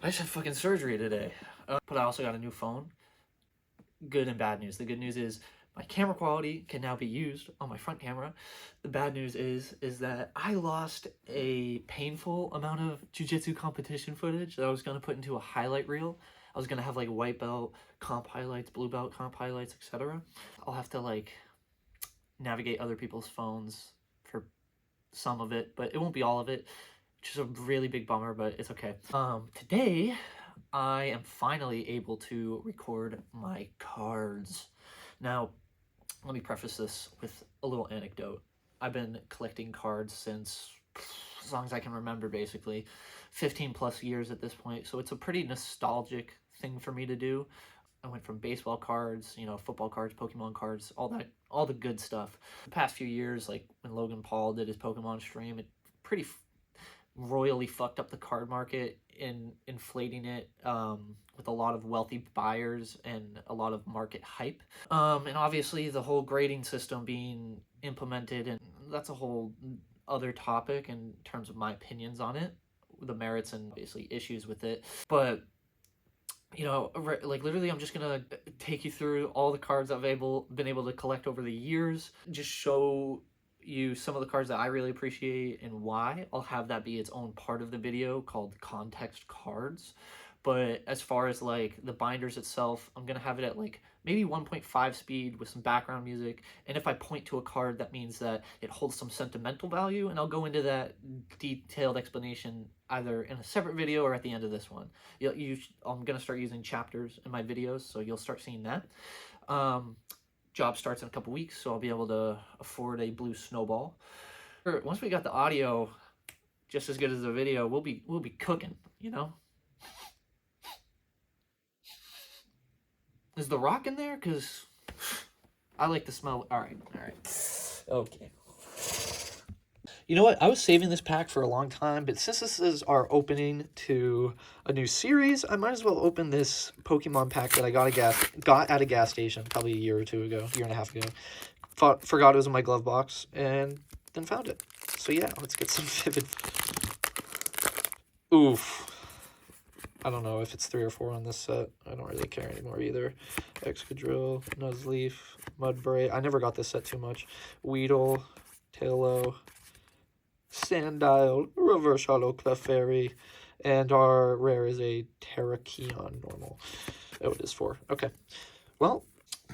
I just had fucking surgery today. But I also got a new phone. Good and bad news. The good news is my camera quality can now be used on my front camera. The bad news is that I lost a painful amount of jiu-jitsu competition footage that I was going to put into a highlight reel. I was going to have like white belt comp highlights, blue belt comp highlights, etc. I'll have to like navigate other people's phones for some of it, but it won't be all of it, which is a really big bummer, but it's okay. Today I am finally able to record my cards. Now, let me preface this with a little anecdote. I've been collecting cards since as long as I can remember, basically 15 plus years at this point, so it's a pretty nostalgic thing for me to do. I went from baseball cards, you know, football cards, Pokemon cards, all the good stuff. The past few years, like when Logan Paul did his Pokemon stream, it pretty royally fucked up the card market in inflating it with a lot of wealthy buyers and a lot of market hype. And obviously the whole grading system being implemented, and that's a whole other topic in terms of my opinions on it, the merits and obviously issues with it. But you know, like literally I'm just gonna take you through all the cards I've been able to collect over the years, just show you some of the cards that I really appreciate and why. I'll have that be its own part of the video called context cards. But as far as like the binders itself, I'm gonna have it at like maybe 1.5 speed with some background music, and if I point to a card, that means that it holds some sentimental value, and I'll go into that detailed explanation either in a separate video or at the end of this one. I'm gonna start using chapters in my videos, so you'll start seeing that. Job starts in a couple weeks, so I'll be able to afford a blue snowball. Once we got the audio just as good as the video, we'll be cooking, you know? Is the rock in there? Because I like the smell. All right. Okay. You know what? I was saving this pack for a long time, but since this is our opening to a new series, I might as well open this Pokemon pack that I got at a gas station probably a year and a half ago. Forgot it was in my glove box, and then found it. So yeah, let's get some vivid. Oof. I don't know if it's 3 or 4 on this set. I don't really care anymore either. Excadrill, Nuzleaf, Mudbray. I never got this set too much. Weedle, Taillow, Sandile, Reverse Hollow Clefairy, and our rare is a Terrakion normal. Oh, it is 4. Okay. Well,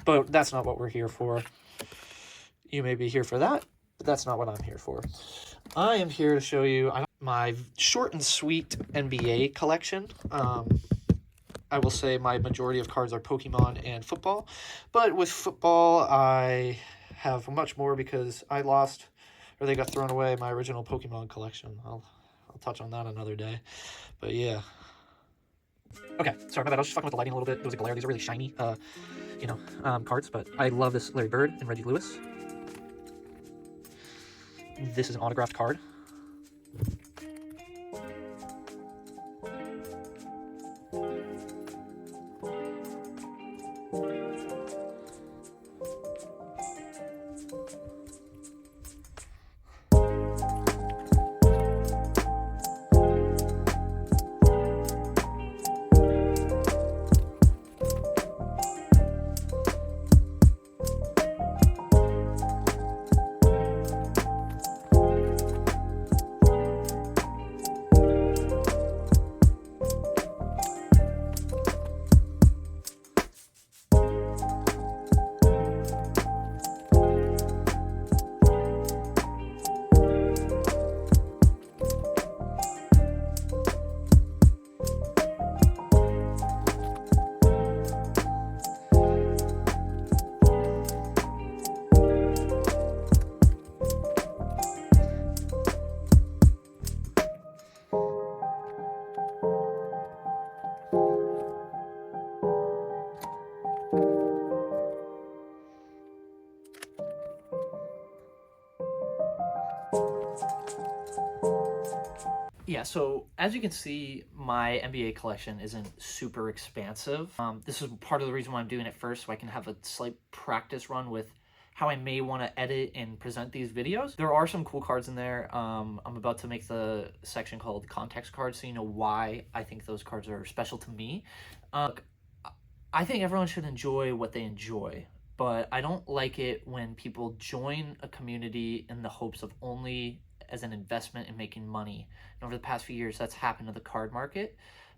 but that's not what we're here for. You may be here for that, but that's not what I'm here for. I am here to show you my short and sweet NBA collection. I will say my majority of cards are Pokemon and football, but with football I have much more because I lost, or they got thrown away, my original Pokemon collection. I'll touch on that another day, but yeah. Okay, sorry about that. I was just fucking with the lighting a little bit. It was a glare. These are really shiny, cards, but I love this Larry Bird and Reggie Lewis. This is an autographed card. Yeah, so as you can see, my NBA collection isn't super expansive. This is part of the reason why I'm doing it first, so I can have a slight practice run with how I may want to edit and present these videos. There are some cool cards in there. I'm about to make the section called context cards, so you know why I think those cards are special to me. Look, I think everyone should enjoy what they enjoy, but I don't like it when people join a community in the hopes of only as an investment in making money. And over the past few years, that's happened to the card market.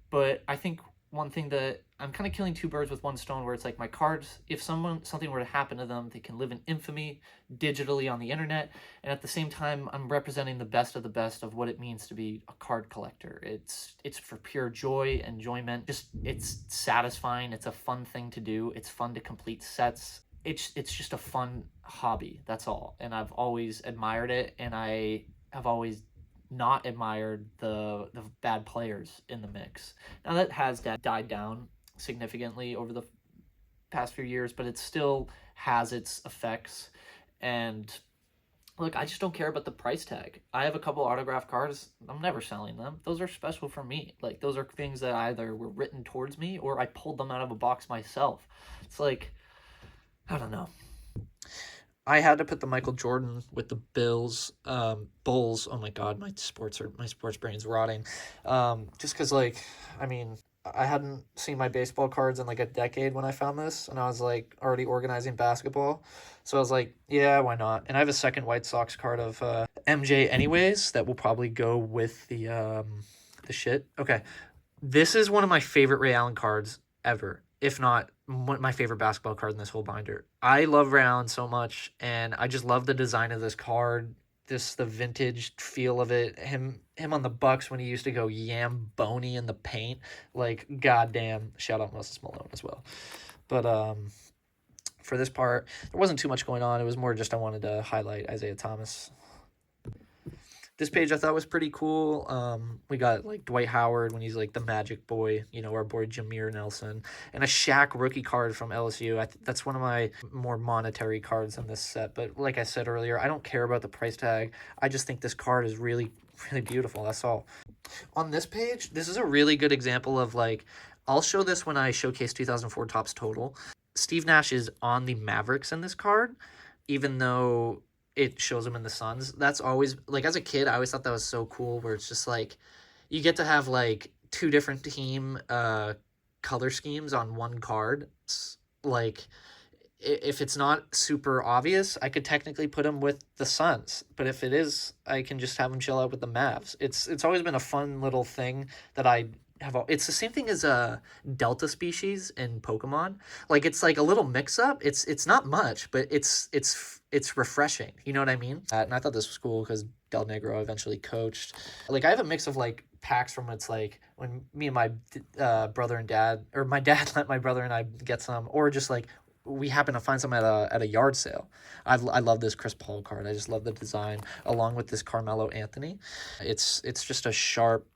But I think one thing that I'm kind of killing two birds with one stone, where it's like my cards, if something were to happen to them, they can live in infamy digitally on the internet, and at the same time I'm representing the best of what it means to be a card collector. It's for pure joy, enjoyment, just it's satisfying, it's a fun thing to do, it's fun to complete sets. It's just a fun hobby, that's all. And I've always admired it, and I have always not admired the bad players in the mix. Now that has died down significantly over the past few years, but it still has its effects. And look, I just don't care about the price tag. I have a couple autograph cards. I'm never selling them. Those are special for me. Like, those are things that either were written towards me or I pulled them out of a box myself. It's like, I don't know. I had to put the Michael Jordan with the Bulls. Oh my God, my sports brain's rotting. Just because, like, I mean, I hadn't seen my baseball cards in like a decade when I found this, and I was like already organizing basketball. So I was like, yeah, why not? And I have a second White Sox card of MJ anyways that will probably go with the shit. Okay, this is one of my favorite Ray Allen cards ever, if not my favorite basketball card in this whole binder. I love Ray Allen so much, and I just love the design of this card, the vintage feel of it. Him on the Bucks when he used to go yam bony in the paint, like goddamn. Shout out Moses Malone as well. But for this part, there wasn't too much going on. It was more just I wanted to highlight Isaiah Thomas. This page I thought was pretty cool. We got like Dwight Howard when he's like the magic boy, you know, our boy Jameer Nelson, and a Shaq rookie card from LSU. That's one of my more monetary cards in this set. But like I said earlier, I don't care about the price tag. I just think this card is really, really beautiful. That's all. On this page, this is a really good example of like, I'll show this when I showcase 2004 Topps Total. Steve Nash is on the Mavericks in this card, even though it shows him in the Suns. That's always, like, as a kid, I always thought that was so cool, where it's just like you get to have like two different team color schemes on one card. Like, if it's not super obvious, I could technically put him with the Suns, but if it is, I can just have him chill out with the Mavs. It's always been a fun little thing that I have. It's the same thing as a Delta species in Pokemon. Like, it's like a little mix up. It's not much, but it's refreshing. You know what I mean? And I thought this was cool because Del Negro eventually coached. Like, I have a mix of like packs from it's like when me and my brother and dad, or my dad let my brother and I get some, or just like we happen to find some at a yard sale. I love this Chris Paul card. I just love the design, along with this Carmelo Anthony. It's just a sharp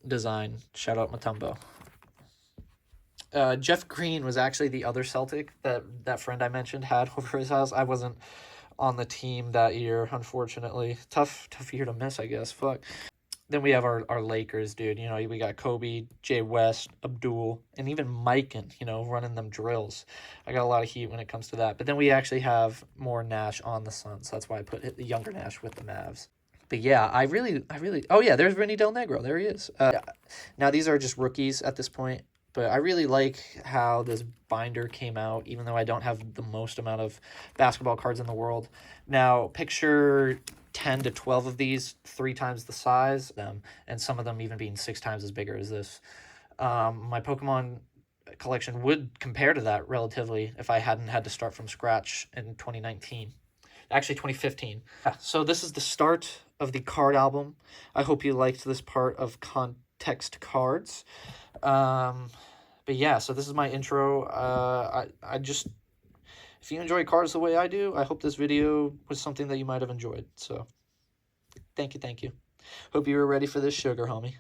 design. Shout out Mutombo. Jeff Green was actually the other Celtic that friend I mentioned had over his house. I wasn't on the team that year, unfortunately. Tough year to miss, I guess. Fuck. Then we have our Lakers, dude. You know, we got Kobe, Jay West, Abdul, and even Mikan, you know, running them drills. I got a lot of heat when it comes to that. But then we actually have more Nash on the Suns. That's why I put the younger Nash with the Mavs. But yeah, I really, oh yeah, there's Vinny Del Negro. There he is. Now these are just rookies at this point, but I really like how this binder came out, even though I don't have the most amount of basketball cards in the world. Now picture 10 to 12 of these, 3 times the size, and some of them even being 6 times as bigger as this. My Pokemon collection would compare to that relatively if I hadn't had to start from scratch in 2019. Actually, 2015. So this is the start of the card album. I hope you liked this part of context cards. But yeah, so this is my intro. I just, if you enjoy cards the way I do, I hope this video was something that you might have enjoyed. So thank you. Hope you were ready for this sugar, homie.